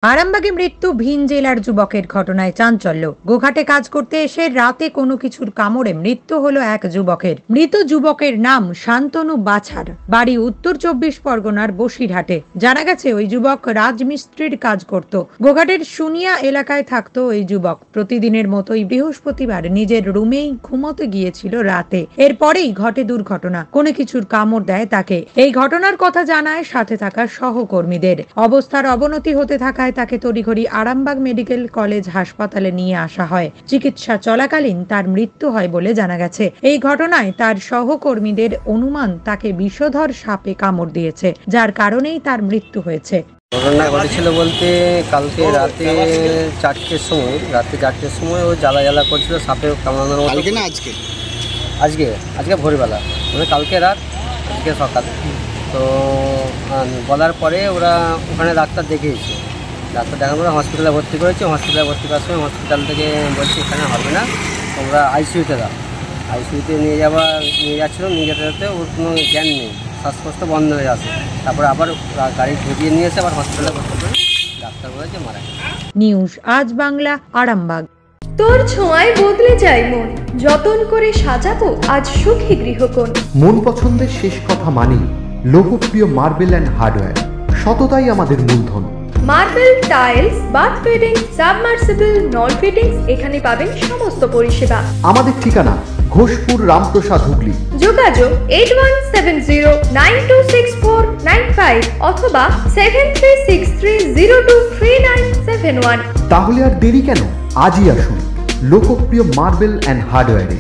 আরামবাগে মৃত্যু ভিন জেলার যুবকের ঘটনায় চাঞ্চল্য। গোঘাটে কাজ করতে এসে রাতে কোনো কিছুর কামড়ে মৃত্যু হলো এক যুবকের। মৃত যুবকের নাম শান্তনু বাছার, বাড়ি উত্তর 24 পরগনার বসিরহাটে। জানা গেছে ওই যুবক রাজমিস্ত্রির কাজ করত। গোঘাটের সুনিয়া এলাকায় থাকতো ওই যুবক। প্রতিদিনের মতোই বৃহস্পতিবার নিজের রুমেই ঘুমোতে গিয়েছিল রাতে। এরপরেই ঘটে দুর্ঘটনা, কোনো কিছুর কামড় দেয় তাকে। এই ঘটনার কথা জানায় সাথে থাকা সহকর্মীদের। অবস্থার অবনতি হতে থাকায় তাকে তড়িঘড়ি আরামবাগ মেডিকেল কলেজ হাসপাতালে নিয়ে আসা হয়। চিকিৎসা চলাকালীন তার মৃত্যু হয় বলে জানা গেছে। এই ঘটনায় তার সহকর্মীদের অনুমান তাকে বিষধর সাপে কামড় দিয়েছে, যার কারণেই তার মৃত্যু হয়েছে। ঘটনা ঘটেছিল বলতে কালকে রাতে 4টের সময় ও জ্বালা করছিল, সাপে কামড়ানোর মতো। আজকে ভোরবেলা, মানে কালকে রাত আজকে সকাল। তো বলার পরে ওরা ওখানে ডাক্তার দেখিয়েছে। ডাক্তার দেখার পরে হসপিটালে ভর্তি করেছে। হসপিটালে ভর্তি করার সময় হসপিটাল থেকে বলছি এখানে হবে না, তোমরা আইসিইউতে দাও। আইসিইউতে নিয়ে যাচ্ছিলো, নিয়ে যেতে ওর কোনো জ্ঞান নেই, শ্বাসকষ্ট বন্ধ হয়ে আসে। তারপরে আবার গাড়ি ঘুরিয়ে নিয়ে এসে আবার হসপিটালে ভর্তি করে ডাক্তার বলেছে মারা গেছে। নিউজ আজ বাংলা, আরামবাগ। তোর ছোঁয়ায় বদলে যায় মন, যতন করে সাজাবো আজ সুখী গৃহকোণ। মন পছন্দের শেষ কথা মানি লোকপ্রিয় মার্বেল অ্যান্ড হার্ডওয়্যার, সততাই আমাদের মূলধন। Marble, tiles, bath fitting, submersible, নল ফিটিংস, এখানে পাবেন সমস্ত পরিষেবা। আমাদের ঠিকানা ঘোষপুর, রামপ্রসাদ, হুগলি। যোগাযোগ 8170926495 অথবা 7363023971। তাহলে আর দেরি কেন, আজই আসুন লোকপ্রিয় মার্বেল অ্যান্ড হার্ডওয়্যারে।